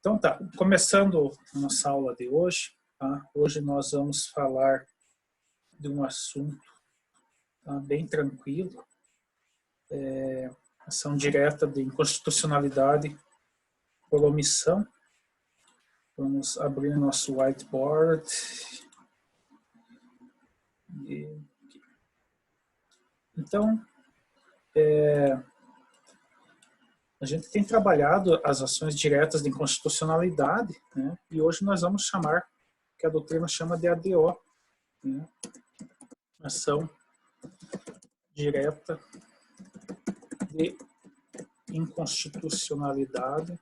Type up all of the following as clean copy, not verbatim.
Então tá, começando a nossa aula de hoje, tá? Hoje nós vamos falar de um assunto, tá, bem tranquilo, ação direta de inconstitucionalidade por omissão. Vamos abrir nosso whiteboard. Então, a gente tem trabalhado as ações diretas de inconstitucionalidade, né? E hoje nós vamos chamar, que a doutrina chama de ADO, né? Ação direta de inconstitucionalidade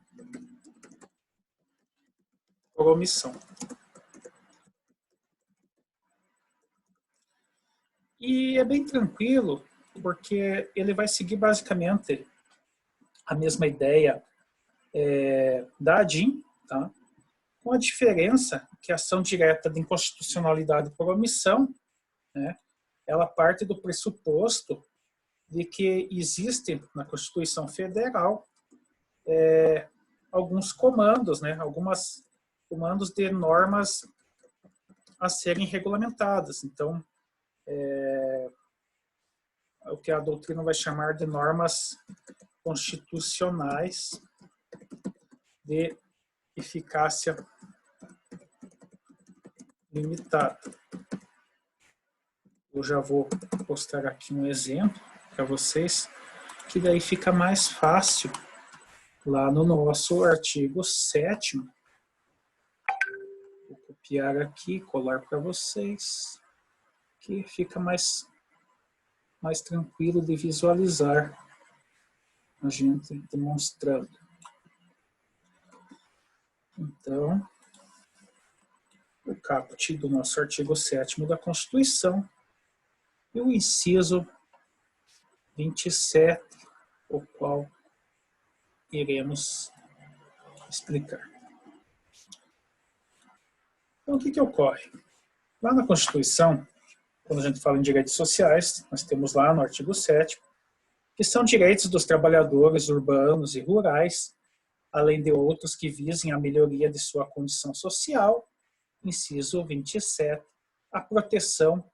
por omissão. E é bem tranquilo, porque ele vai seguir basicamente a mesma ideia da ADIM, tá? Com a diferença que a ação direta de inconstitucionalidade por omissão, né, ela parte do pressuposto de que existe na Constituição Federal alguns comandos, né, algumas comandos de normas a serem regulamentadas. Então, o que a doutrina vai chamar de normas constitucionais de eficácia limitada. Eu já vou postar aqui um exemplo para vocês, que daí fica mais fácil lá no nosso artigo 7º. Vou copiar aqui, colar para vocês, que fica mais tranquilo de visualizar a gente demonstrando. Então, o caput do nosso artigo 7º da Constituição e o inciso 27, o qual iremos explicar. Então, o que ocorre? Lá na Constituição, quando a gente fala em direitos sociais, nós temos lá no artigo 7º, que são direitos dos trabalhadores urbanos e rurais, além de outros que visem a melhoria de sua condição social, inciso 27, a proteção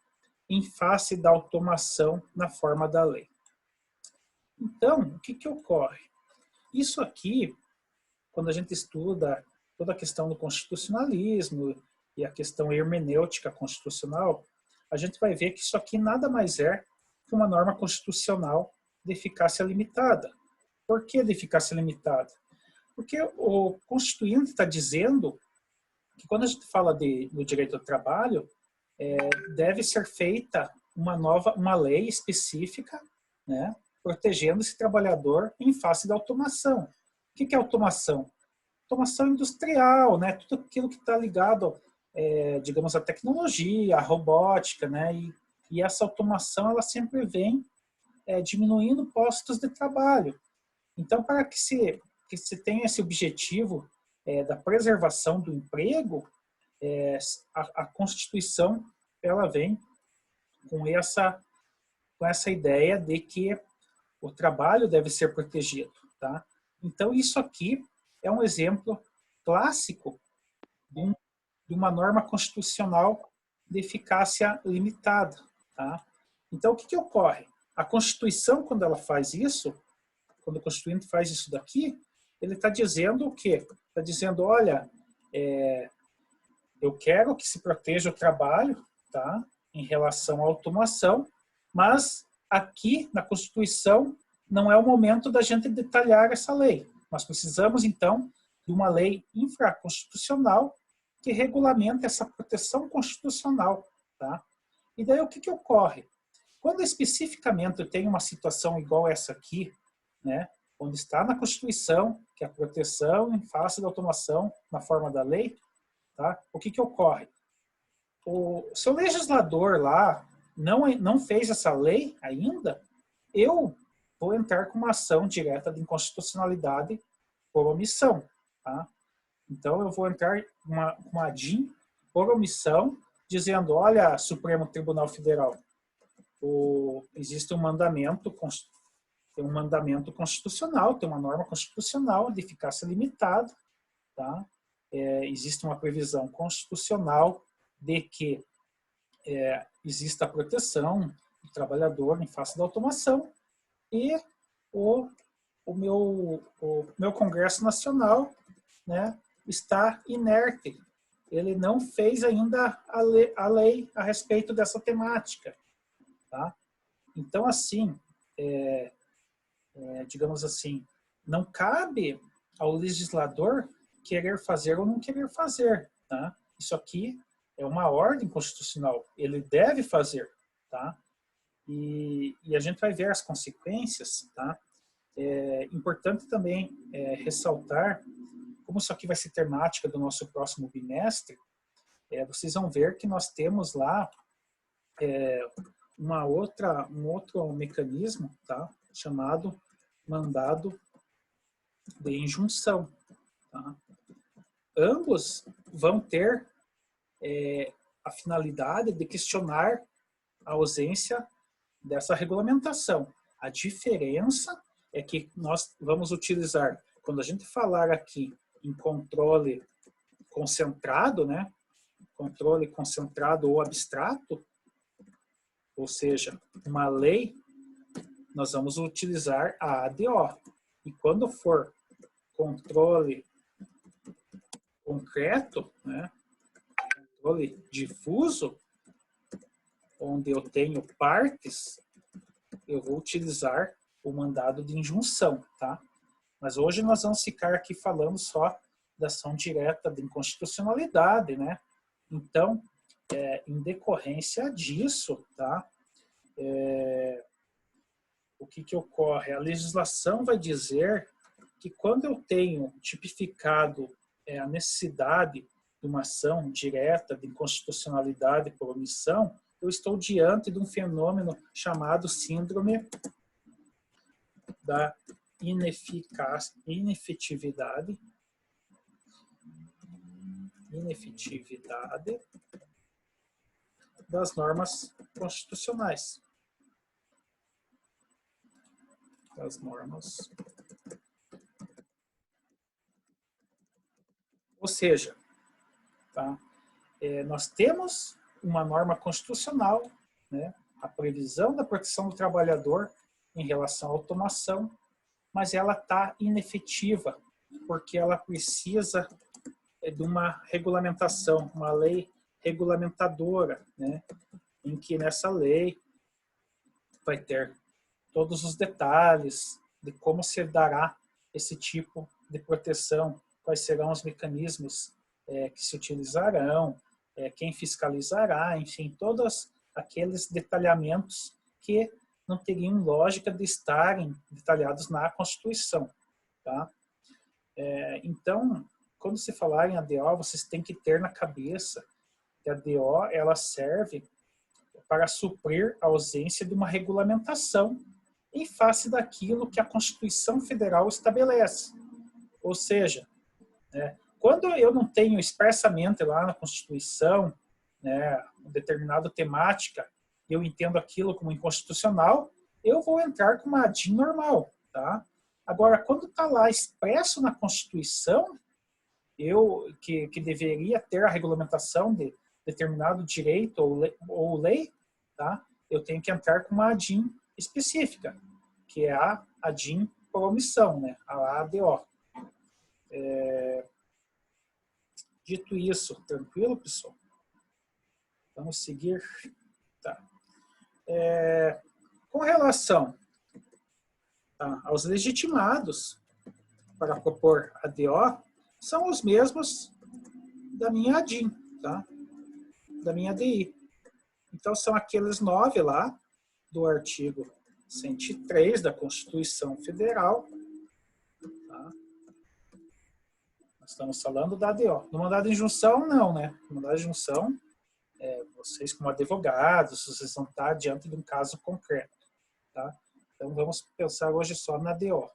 em face da automação na forma da lei. Então, o que ocorre? Isso aqui, quando a gente estuda toda a questão do constitucionalismo e a questão hermenêutica constitucional, a gente vai ver que isso aqui nada mais é que uma norma constitucional de eficácia limitada. Por que de eficácia limitada? Porque o Constituinte está dizendo que quando a gente fala do direito ao trabalho, deve ser feita uma lei específica, né, protegendo esse trabalhador em face da automação. O que é automação? Automação industrial, né, tudo aquilo que está ligado, digamos, à tecnologia, à robótica, né, e essa automação ela sempre vem diminuindo postos de trabalho. Então, para que se tenha esse objetivo da preservação do emprego, a Constituição ela vem com essa ideia de que o trabalho deve ser protegido, tá? Então, isso aqui é um exemplo clássico de uma norma constitucional de eficácia limitada, tá? Então, o que ocorre? A Constituição, quando ela faz isso, quando o Constituinte faz isso daqui, ele está dizendo o quê? Está dizendo, olha, eu quero que se proteja o trabalho, tá, em relação à automação, mas aqui na Constituição não é o momento da gente detalhar essa lei. Nós precisamos, então, de uma lei infraconstitucional que regulamenta essa proteção constitucional. Tá? E daí o que ocorre? Quando especificamente eu tenho uma situação igual essa aqui, né, onde está na Constituição, que é a proteção em face da automação na forma da lei, tá? O que ocorre? Se o legislador lá não fez essa lei ainda, eu vou entrar com uma ação direta de inconstitucionalidade por omissão. Tá? Então, eu vou entrar com uma ADIM por omissão, dizendo, olha, Supremo Tribunal Federal, existe um mandamento constitucional, tem uma norma constitucional de eficácia limitada, tá? Existe uma previsão constitucional de que exista a proteção do trabalhador em face da automação e o meu Congresso Nacional, né, está inerte. Ele não fez ainda a lei a respeito dessa temática. Tá? Então, assim, digamos assim, não cabe ao legislador querer fazer ou não querer fazer. Tá? Isso aqui é uma ordem constitucional. Ele deve fazer. Tá? E a gente vai ver as consequências. Tá? É importante também ressaltar, como isso aqui vai ser temática do nosso próximo bimestre, vocês vão ver que nós temos lá um outro mecanismo, tá? Chamado mandado de injunção. Tá? Ambos vão ter a finalidade de questionar a ausência dessa regulamentação. A diferença é que nós vamos utilizar, quando a gente falar aqui em controle concentrado, né? Controle concentrado ou abstrato, ou seja, uma lei, nós vamos utilizar a ADO. E quando for controle concreto, né? Controle difuso, onde eu tenho partes, eu vou utilizar o mandado de injunção, tá? Mas hoje nós vamos ficar aqui falando só da ação direta de inconstitucionalidade, né? Então, em decorrência disso, tá? O que ocorre? A legislação vai dizer que quando eu tenho tipificado a necessidade de uma ação direta de inconstitucionalidade por omissão, eu estou diante de um fenômeno chamado síndrome da inefetividade das normas constitucionais. Ou seja, tá? Nós temos uma norma constitucional, né? A previsão da proteção do trabalhador em relação à automação, mas ela está inefetiva, porque ela precisa de uma regulamentação, uma lei regulamentadora, né? Em que nessa lei vai ter todos os detalhes de como se dará esse tipo de proteção, quais serão os mecanismos que se utilizarão, quem fiscalizará, enfim, todos aqueles detalhamentos que não teriam lógica de estarem detalhados na Constituição. Tá? Então, quando se falar em ADO, vocês têm que ter na cabeça que a ADO ela serve para suprir a ausência de uma regulamentação em face daquilo que a Constituição Federal estabelece. Ou seja, quando eu não tenho expressamente lá na Constituição, né, uma determinada temática, eu entendo aquilo como inconstitucional, eu vou entrar com uma ADIM normal. Tá? Agora, quando está lá expresso na Constituição, que deveria ter a regulamentação de determinado direito ou lei, tá? Eu tenho que entrar com uma ADIM específica, que é a ADIM por omissão, né? A ADO. Dito isso, tranquilo, pessoal? Vamos seguir. Tá. Com relação aos legitimados para propor ADO, são os mesmos da minha ADIM, tá? Da minha ADI. Então, são aqueles 9 lá do artigo 103 da Constituição Federal. Tá? Nós estamos falando da ADO. No mandado de injunção, não, né? No mandado de injunção, vocês como advogados, vocês vão estar diante de um caso concreto. Tá? Então, vamos pensar hoje só na ADO.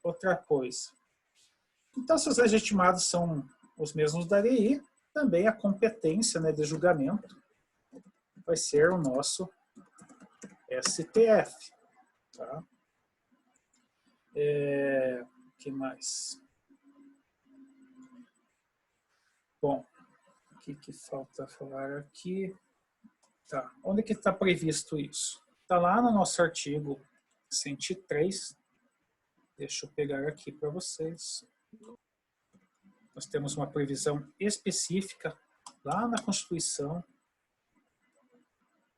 Outra coisa. Então, se os legitimados são os mesmos da ADI, também a competência, né, de julgamento vai ser o nosso STF. Tá? Que mais? Bom, o que falta falar aqui? Tá. Onde que está previsto isso? Está lá no nosso artigo 103. Deixa eu pegar aqui para vocês. Nós temos uma previsão específica lá na Constituição.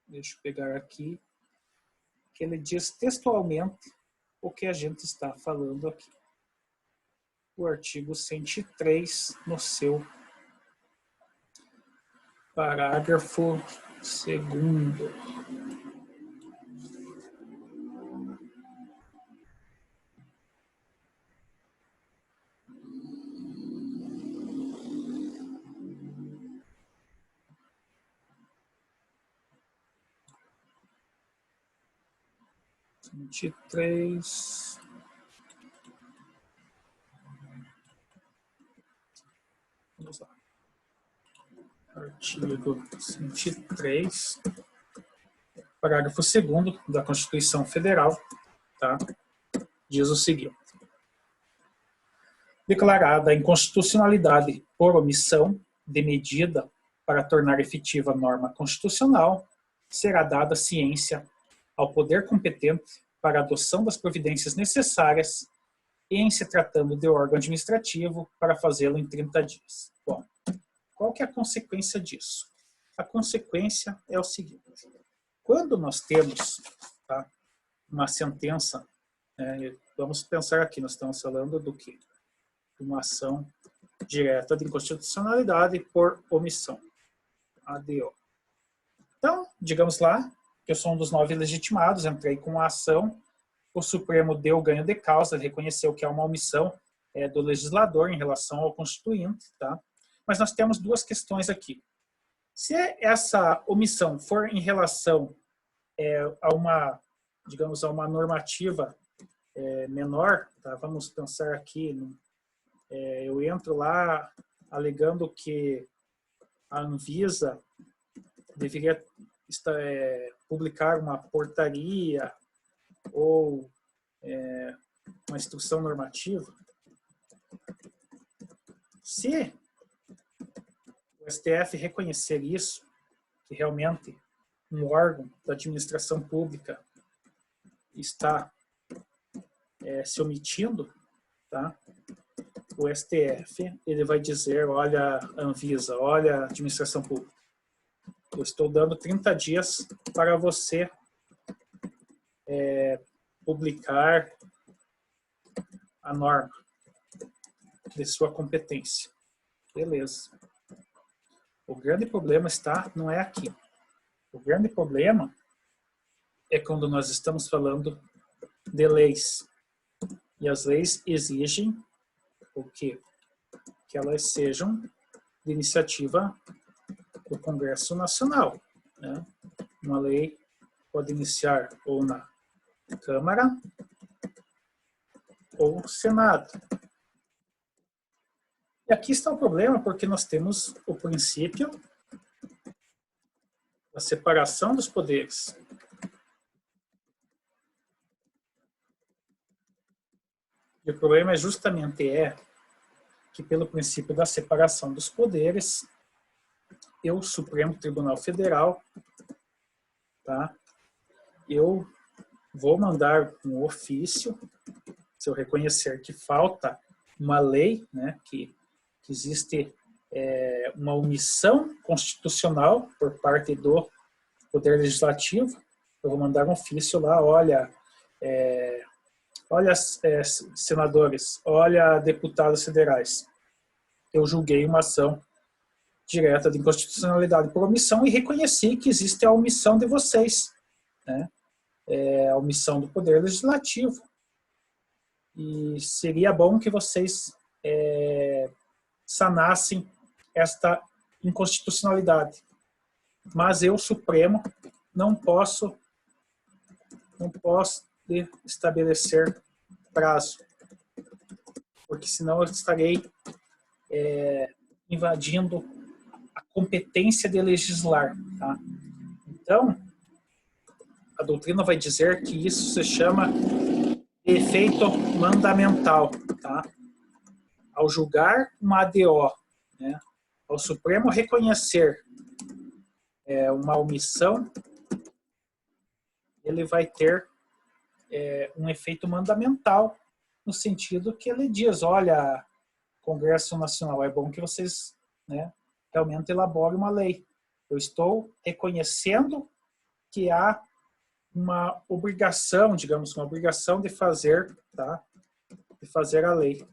Deixa eu pegar aqui. Que ele diz textualmente o que a gente está falando aqui. O artigo 103, no seu parágrafo 2º. Vamos lá. Artigo 103, parágrafo 2º da Constituição Federal, tá? Diz o seguinte: declarada a inconstitucionalidade por omissão de medida para tornar efetiva a norma constitucional, será dada ciência ao poder competente para a adoção das providências necessárias e, em se tratando de órgão administrativo, para fazê-lo em 30 dias. Bom, qual que é a consequência disso? A consequência é o seguinte: quando nós temos, tá, uma sentença, vamos pensar aqui, nós estamos falando do quê? Uma ação direta de inconstitucionalidade por omissão, ADO. Então, digamos lá que eu sou um dos 9 legitimados, entrei com a ação, o Supremo deu ganho de causa, reconheceu que é uma omissão do legislador em relação ao constituinte, tá? Mas nós temos duas questões aqui. Se essa omissão for em relação a uma, digamos, a uma normativa menor, tá? Vamos pensar aqui, eu entro lá alegando que a Anvisa deveria publicar uma portaria ou uma instrução normativa. Se o STF reconhecer isso, que realmente um órgão da administração pública está se omitindo, tá? O STF ele vai dizer: olha, Anvisa, olha, administração pública, eu estou dando 30 dias para você publicar a norma de sua competência. Beleza. O grande problema não é aqui. O grande problema é quando nós estamos falando de leis. E as leis exigem o quê? Que elas sejam de iniciativa do Congresso Nacional, né? Uma lei pode iniciar ou na Câmara ou Senado. E aqui está o problema, porque nós temos o princípio da separação dos poderes. E o problema justamente que, pelo princípio da separação dos poderes, o Supremo Tribunal Federal, tá? Eu vou mandar um ofício, se eu reconhecer que falta uma lei, né, que existe uma omissão constitucional por parte do Poder Legislativo, eu vou mandar um ofício lá: olha, senadores, olha, deputados federais, eu julguei uma ação direta de inconstitucionalidade por omissão e reconheci que existe a omissão de vocês, né? A omissão do Poder Legislativo. E seria bom que vocês sanassem esta inconstitucionalidade. Mas eu, Supremo, não posso estabelecer prazo, porque senão eu estarei invadindo a competência de legislar, tá? Então, a doutrina vai dizer que isso se chama efeito mandamental, tá? Ao julgar uma ADO, né? ao Supremo reconhecer uma omissão, ele vai ter um efeito mandamental, no sentido que ele diz, olha, Congresso Nacional, é bom que vocês, né, realmente elaborem uma lei. Eu estou reconhecendo que há uma obrigação, digamos, uma obrigação de fazer, tá? De fazer a lei.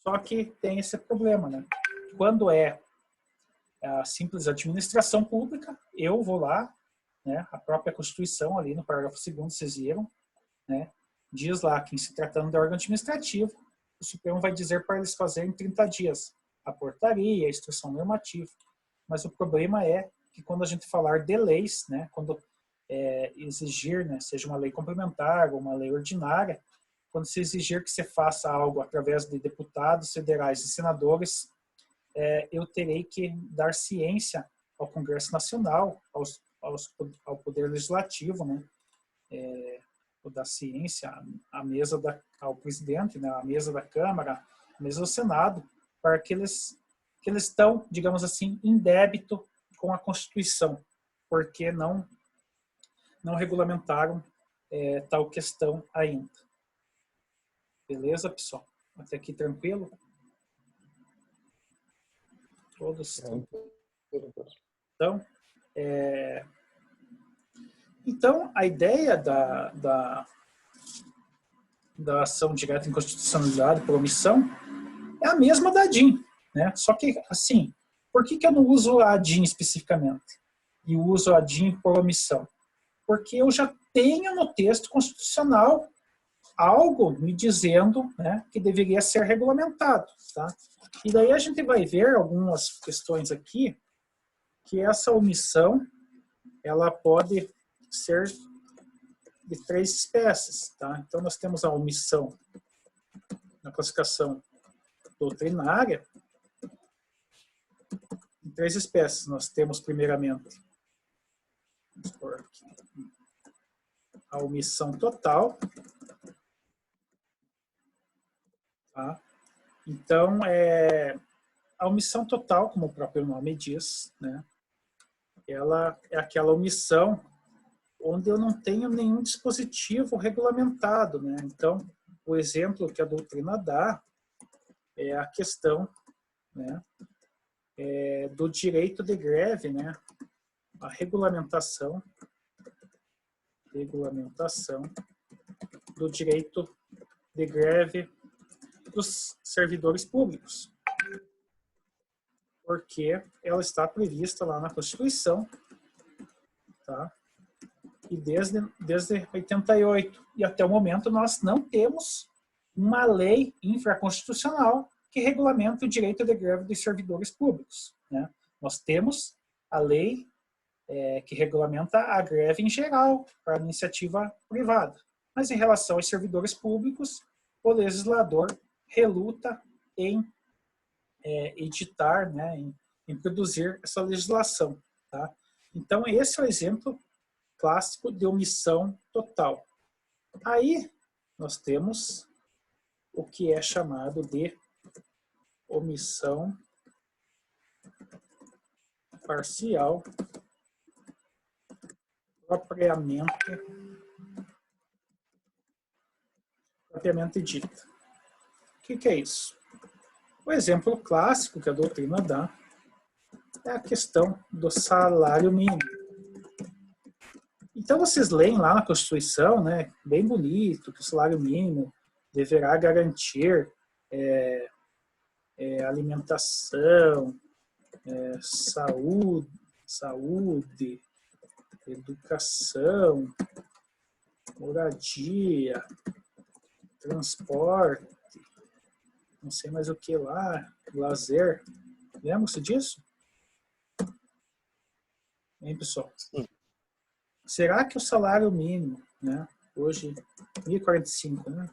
Só que tem esse problema, né? Quando é a simples administração pública, eu vou lá, né, a própria Constituição, ali no parágrafo 2º, vocês viram, né, diz lá que, em se tratando de órgão administrativo, o Supremo vai dizer para eles fazerem em 30 dias a portaria, a instrução normativa. Mas o problema é que quando a gente falar de leis, né, quando exigir, né, seja uma lei complementar ou uma lei ordinária, quando se exigir que se faça algo através de deputados federais e senadores, eu terei que dar ciência ao Congresso Nacional, ao Poder Legislativo, né, da ciência, ao presidente, né, à mesa da Câmara, à mesa do Senado, para que eles estão, digamos assim, em débito com a Constituição, porque não regulamentaram tal questão ainda. Beleza, pessoal? Até aqui tranquilo? Todos estão... Então, a ideia da ação direta em constitucionalidade por omissão é a mesma da ADIM, né? Só que, assim, por que eu não uso a ADIM especificamente? E uso a ADIM por omissão? Porque eu já tenho no texto constitucional algo me dizendo, né, que deveria ser regulamentado, tá? E daí a gente vai ver algumas questões aqui, que essa omissão, ela pode ser de 3 espécies, tá? Então nós temos a omissão na classificação doutrinária em 3 espécies. Nós temos primeiramente, vamos pôr aqui, a omissão total, tá? Então, a omissão total, como o próprio nome diz, né, ela é aquela omissão onde eu não tenho nenhum dispositivo regulamentado, né? Então, o exemplo que a doutrina dá é a questão, né, do direito de greve, né, a regulamentação do direito de greve dos servidores públicos, porque ela está prevista lá na Constituição, tá? E desde 88 e até o momento nós não temos uma lei infraconstitucional que regulamente o direito de greve dos servidores públicos, né? Nós temos a lei que regulamenta a greve em geral para iniciativa privada, mas em relação aos servidores públicos, o legislador reluta em editar, né, em produzir essa legislação, tá? Então esse é o exemplo clássico de omissão total. Aí nós temos o que é chamado de omissão parcial propriamente dita. O que é isso? O exemplo clássico que a doutrina dá é a questão do salário mínimo. Então vocês leem lá na Constituição, né, bem bonito, que o salário mínimo deverá garantir alimentação, saúde, educação, moradia, transporte, não sei mais o que lá, lazer. Lembra-se disso? Hein, pessoal? Sim. Será que o salário mínimo, né, hoje, 1.045, né?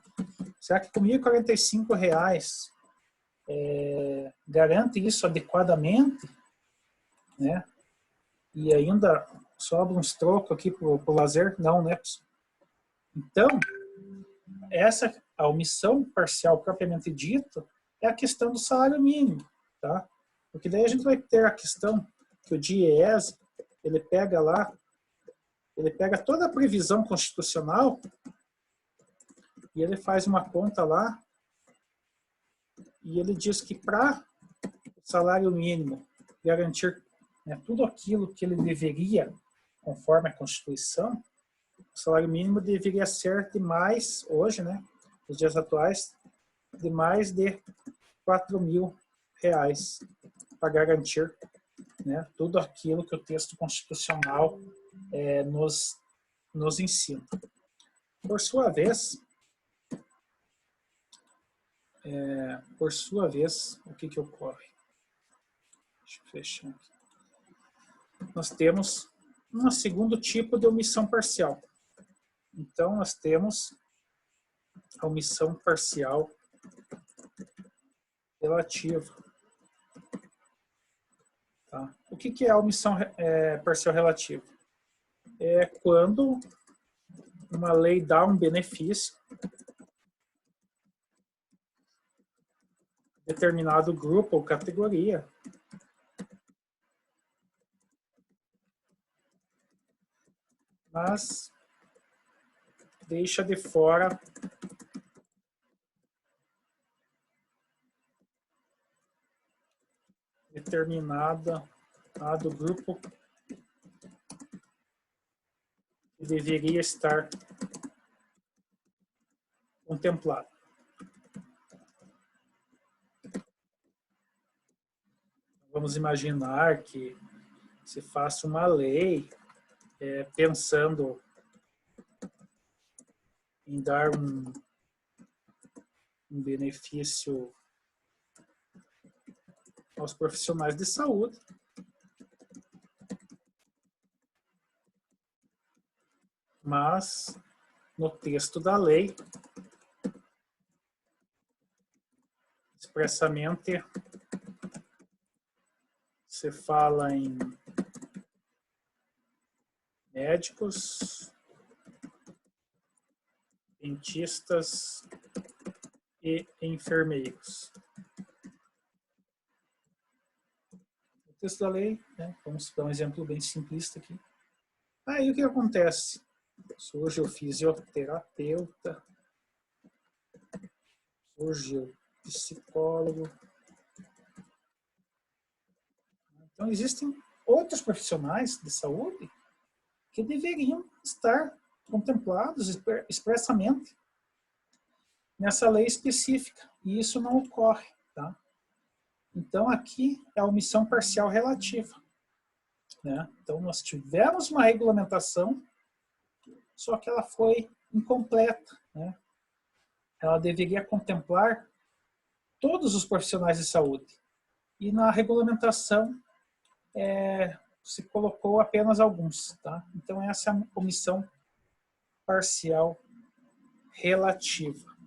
Será que com R$1.045 garante isso adequadamente, né? E ainda sobra uns trocos aqui para o lazer? Não, né, pessoal? Então, a omissão parcial propriamente dita é a questão do salário mínimo. tá? Porque daí a gente vai ter a questão que o DIEESE, ele pega lá, ele pega toda a previsão constitucional e ele faz uma conta lá e ele diz que para o salário mínimo garantir, né, tudo aquilo que ele deveria, conforme a Constituição, o salário mínimo deveria ser de mais, hoje, né, nos dias atuais, de mais de R$ 4.000 para garantir, né, tudo aquilo que o texto constitucional nos ensina. Por sua vez, o que ocorre? Deixa eu fechar aqui. Nós temos um segundo tipo de omissão parcial. Então, nós temos a omissão parcial relativa. Tá? O que é a omissão parcial relativa? É quando uma lei dá um benefício a determinado grupo ou categoria, mas deixa de fora determinado grupo que deveria estar contemplado. Vamos imaginar que se faça uma lei pensando em dar um benefício aos profissionais de saúde, mas no texto da lei, expressamente, se fala em médicos, dentistas e enfermeiros. O texto da lei, né, vamos dar um exemplo bem simplista aqui. Aí o que acontece? Surge o fisioterapeuta, surge o psicólogo. Então, existem outros profissionais de saúde que deveriam estar contemplados expressamente nessa lei específica, e isso não ocorre. Tá? Então, aqui é a omissão parcial relativa. Né? Então, nós tivemos uma regulamentação, só que ela foi incompleta. Né? Ela deveria contemplar todos os profissionais de saúde. E na regulamentação se colocou apenas alguns. Tá? Então, essa é a omissão parcial relativa.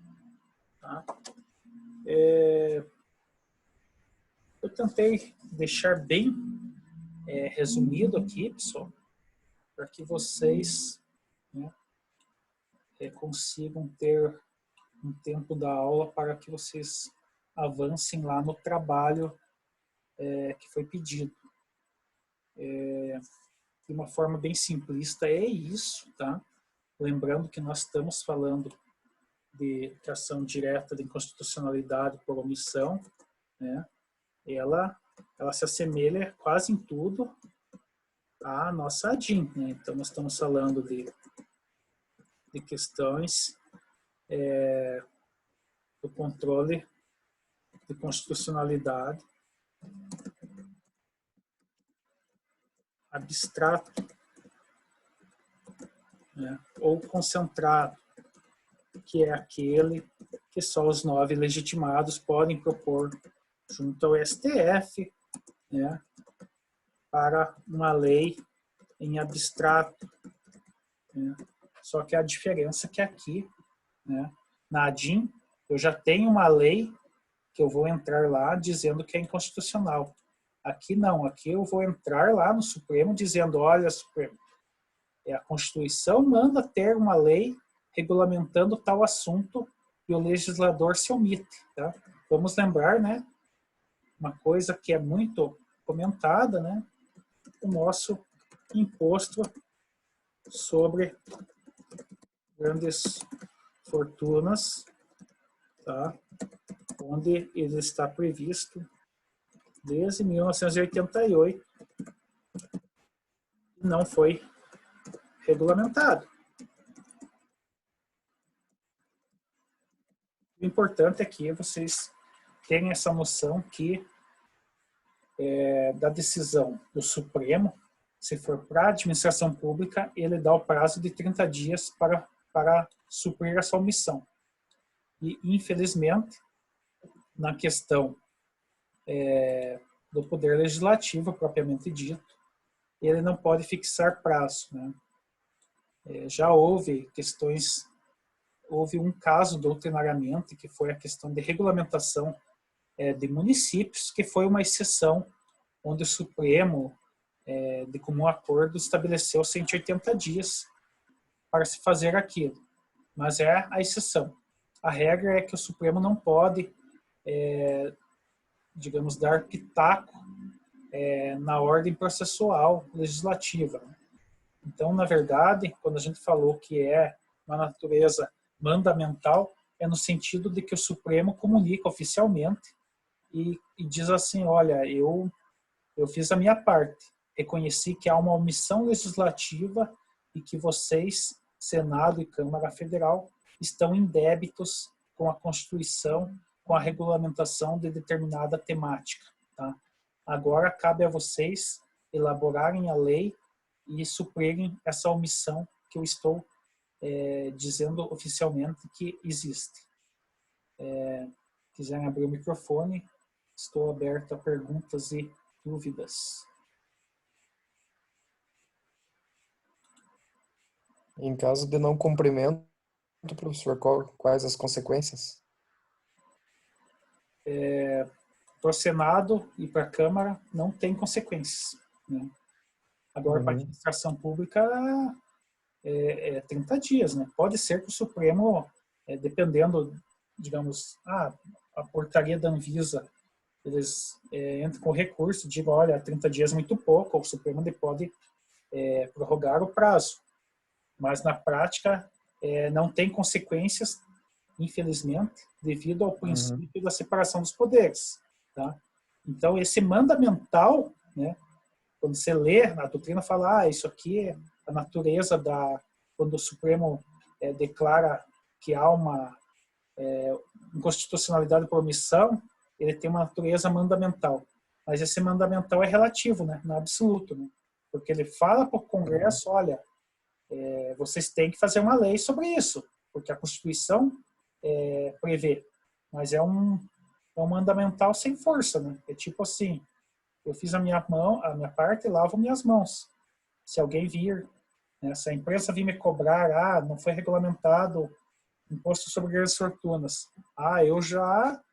Tá? Eu tentei deixar bem resumido aqui, pessoal, para que vocês, né, consigam ter um tempo da aula para que vocês avancem lá no trabalho que foi pedido. De uma forma bem simplista, é isso, tá? Lembrando que nós estamos falando de ação direta de inconstitucionalidade por omissão, né? Ela se assemelha quase em tudo à nossa ADIM, né? Então, nós estamos falando de questões do controle de constitucionalidade abstrato, né, ou concentrado, que é aquele que só os 9 legitimados podem propor junto ao STF, né, para uma lei em abstrato. Né. Só que a diferença é que aqui, né, na ADIM, eu já tenho uma lei que eu vou entrar lá dizendo que é inconstitucional. Aqui não, aqui eu vou entrar lá no Supremo dizendo, olha, Supremo, a Constituição manda ter uma lei regulamentando tal assunto e o legislador se omite. Tá? Vamos lembrar, né, uma coisa que é muito comentada, né? O nosso imposto sobre grandes fortunas, tá? Onde ele está previsto desde 1988 e não foi regulamentado. O importante é que vocês tenham essa noção que da decisão do Supremo, se for para a administração pública, ele dá o prazo de 30 dias para suprir essa omissão. E, infelizmente, na questão do Poder Legislativo, propriamente dito, ele não pode fixar prazo, né? Já houve questões, houve um caso doutrinariamente, que foi a questão de regulamentação de municípios, que foi uma exceção, onde o Supremo, de comum acordo, estabeleceu 180 dias para se fazer aquilo. Mas é a exceção. A regra é que o Supremo não pode, digamos, dar pitaco na ordem processual legislativa. Então, na verdade, quando a gente falou que é uma natureza mandamental, é no sentido de que o Supremo comunica oficialmente e diz assim, olha, eu fiz a minha parte, reconheci que há uma omissão legislativa e que vocês, Senado e Câmara Federal, estão em débitos com a Constituição, com a regulamentação de determinada temática. Tá? Agora cabe a vocês elaborarem a lei e suprirem essa omissão que eu estou dizendo oficialmente que existe. Quiserem abrir o microfone, estou aberto a perguntas e dúvidas. Em caso de não cumprimento, professor, quais as consequências? Para o Senado e para a Câmara não tem consequências, né? Agora, para a administração pública, 30 dias, né? Pode ser que o Supremo, dependendo, digamos, a portaria da Anvisa, eles entram com recurso e digam, olha, 30 dias é muito pouco, o Supremo pode prorrogar o prazo. Mas, na prática, não tem consequências, infelizmente, devido ao princípio da separação dos poderes. Tá? Então, esse mandamental, né, quando você lê, a doutrina fala, isso aqui é a natureza quando o Supremo declara que há uma inconstitucionalidade por omissão, ele tem uma natureza mandamental. Mas esse mandamental é relativo, né, não é absoluto. Né? Porque ele fala para o Congresso, olha, vocês têm que fazer uma lei sobre isso, porque a Constituição prevê. Mas é um mandamental sem força, né? É tipo assim, eu fiz a minha parte e lavo minhas mãos. Se alguém vir, né, se a empresa vir me cobrar, não foi regulamentado imposto sobre grandes fortunas.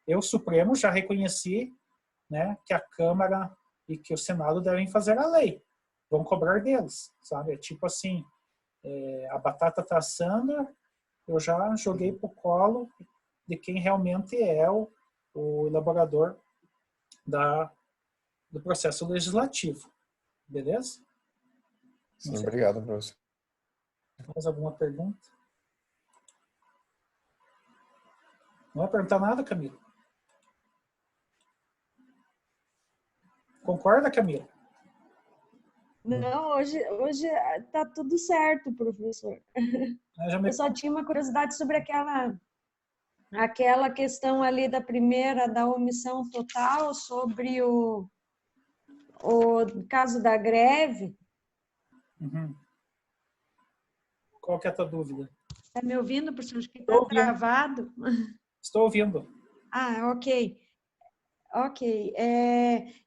Eu, Supremo, já reconheci, né, que a Câmara e que o Senado devem fazer a lei. Vão cobrar deles, sabe? É tipo assim, a batata está assando, eu já joguei para o colo de quem realmente é o elaborador do processo legislativo. Beleza? Sim, obrigado, professor. Mais alguma pergunta? Não vai perguntar nada, Camilo? Concorda, Camilo? Não, hoje tá tudo certo, professor. Eu só tinha uma curiosidade sobre aquela questão ali da primeira, da omissão total, sobre o caso da greve. Uhum. Qual que é a tua dúvida? Está me ouvindo, professor? Acho que está travado. Estou ouvindo. Ok. Ok.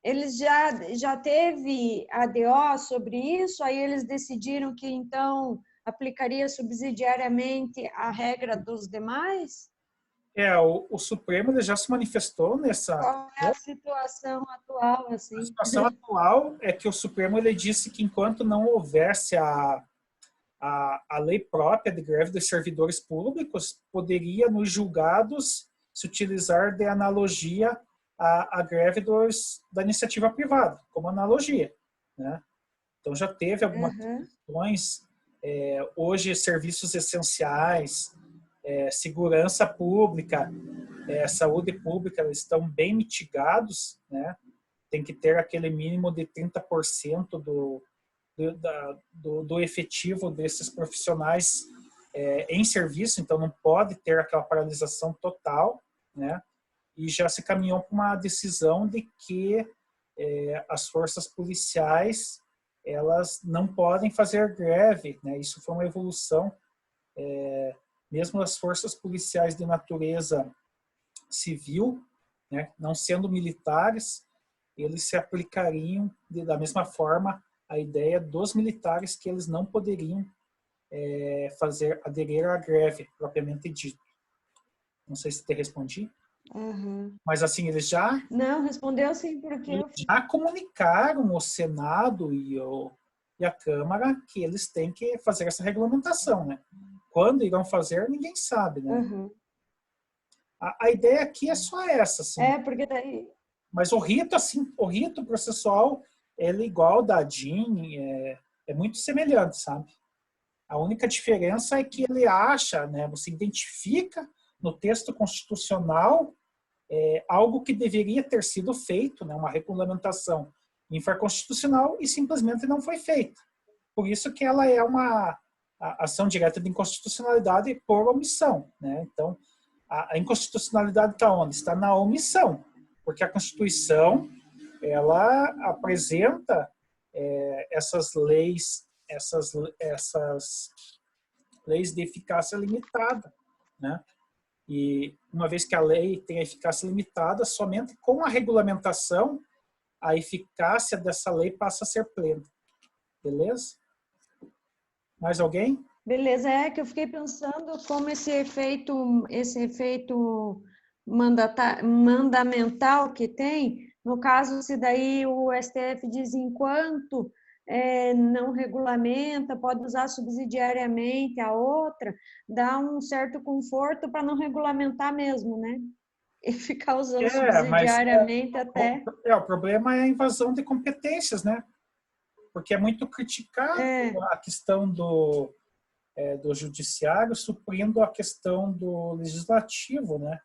Eles já teve ADO sobre isso, aí eles decidiram que, então, aplicaria subsidiariamente a regra dos demais? O Supremo ele já se manifestou nessa... Qual é a situação atual? Assim? A situação atual é que o Supremo ele disse que enquanto não houvesse a lei própria de greve dos servidores públicos, poderia, nos julgados, se utilizar de analogia a greve da iniciativa privada, como analogia, né? Então, já teve algumas questões, hoje, serviços essenciais, segurança pública, saúde pública, eles estão bem mitigados, né? Tem que ter aquele mínimo de 30% do efetivo desses profissionais em serviço, então não pode ter aquela paralisação total, né? E já se caminhou para uma decisão de que as forças policiais elas não podem fazer greve, né? Isso foi uma evolução. Mesmo as forças policiais de natureza civil, né, não sendo militares, eles se aplicariam da mesma forma a ideia dos militares que eles não poderiam aderir à greve propriamente dito. Não sei se te respondi. Mas assim, eles já... Não, respondeu sim, porque... Já comunicaram ao Senado e a Câmara que eles têm que fazer essa regulamentação, né? Quando irão fazer, ninguém sabe, né? A ideia aqui é só essa, assim. Porque daí... Mas o rito, assim, o rito processual, ele é igual da DIN, é muito semelhante, sabe? A única diferença é que ele acha, né? Você identifica no texto constitucional algo que deveria ter sido feito, né? Uma regulamentação infraconstitucional e simplesmente não foi feita. Por isso que ela é uma ação direta de inconstitucionalidade por omissão, né? Então, a inconstitucionalidade está onde? Está na omissão, porque a Constituição ela apresenta essas leis de eficácia limitada, né? E uma vez que a lei tem a eficácia limitada, somente com a regulamentação a eficácia dessa lei passa a ser plena. Beleza? Mais alguém? Beleza, que eu fiquei pensando como esse efeito mandamental que tem, no caso, se daí o STF diz enquanto não regulamenta, pode usar subsidiariamente a outra, dá um certo conforto para não regulamentar mesmo, né? E ficar usando subsidiariamente até... O problema é a invasão de competências, né? Porque é muito criticado a questão do judiciário suprindo a questão do legislativo, né?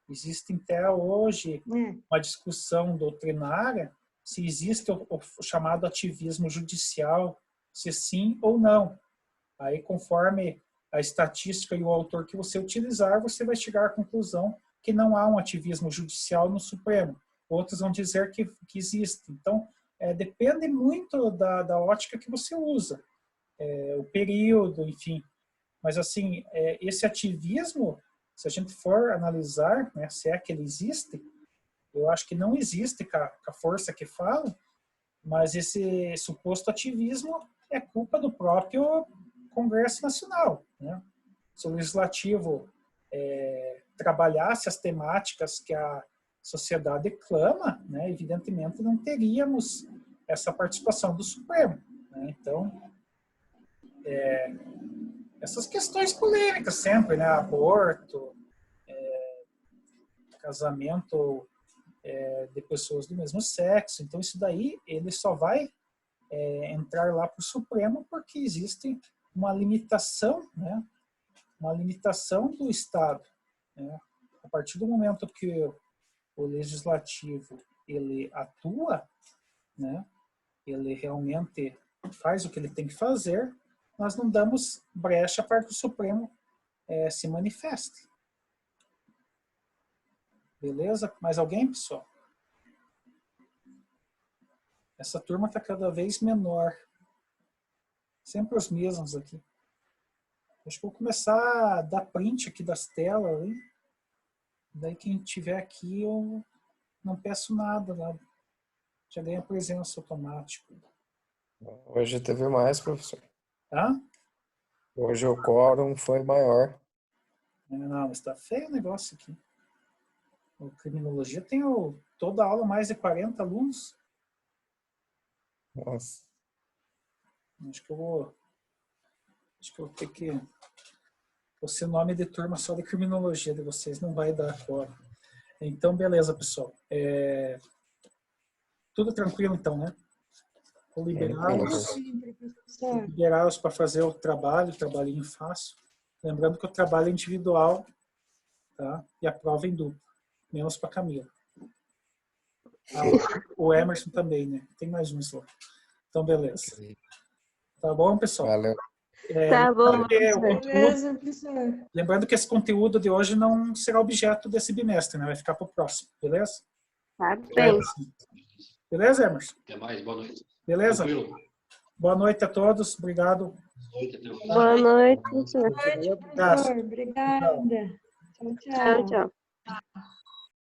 Existe até hoje uma discussão doutrinária se existe o chamado ativismo judicial, se sim ou não. Aí, conforme a estatística e o autor que você utilizar, você vai chegar à conclusão que não há um ativismo judicial no Supremo. Outros vão dizer que existe. Então, depende muito da ótica que você usa. O período, enfim. Mas, assim, esse ativismo, se a gente for analisar, né, se é que ele existe, eu acho que não existe com a força que fala, mas esse suposto ativismo é culpa do próprio Congresso Nacional, né? Se o Legislativo trabalhasse as temáticas que a sociedade clama, né, evidentemente não teríamos essa participação do Supremo, né? Então, essas questões polêmicas sempre, né? Aborto, casamento de pessoas do mesmo sexo. Então, isso daí ele só vai entrar lá para o Supremo porque existe uma limitação, né? Uma limitação do Estado, né? A partir do momento que o Legislativo ele atua, né? Ele realmente faz o que ele tem que fazer, nós não damos brecha para que o Supremo se manifeste. Beleza? Mais alguém, pessoal? Essa turma está cada vez menor. Sempre os mesmos aqui. Acho que vou começar a dar print aqui das telas. Hein? Daí quem tiver aqui, eu não peço nada. Já ganha presença automática. Hoje teve mais, professor. Hã? Hoje o quórum foi maior. Não, mas está feio o negócio aqui. O Criminologia tem toda a aula mais de 40 alunos. Nossa. Acho que eu vou ter que... Você nome de turma só de Criminologia de vocês não vai dar quórum. Então, beleza, pessoal. Tudo tranquilo, então, né? Vou liberá-los para fazer o trabalhinho fácil. Lembrando que o trabalho é individual, tá? E a prova em dupla, menos para Camila. O Emerson também, né? Tem mais um só. Então, beleza. Tá bom, pessoal? Valeu. Tá bom, Beleza, professor. Lembrando que esse conteúdo de hoje não será objeto desse bimestre, né? Vai ficar para o próximo, beleza? tá bem. Beleza, Emerson? Até mais, boa noite. Beleza? Tranquilo? Boa noite a todos. Obrigado. Boa noite, professor. Boa noite, professor. Obrigada. Tchau, Tchau, tchau. tchau.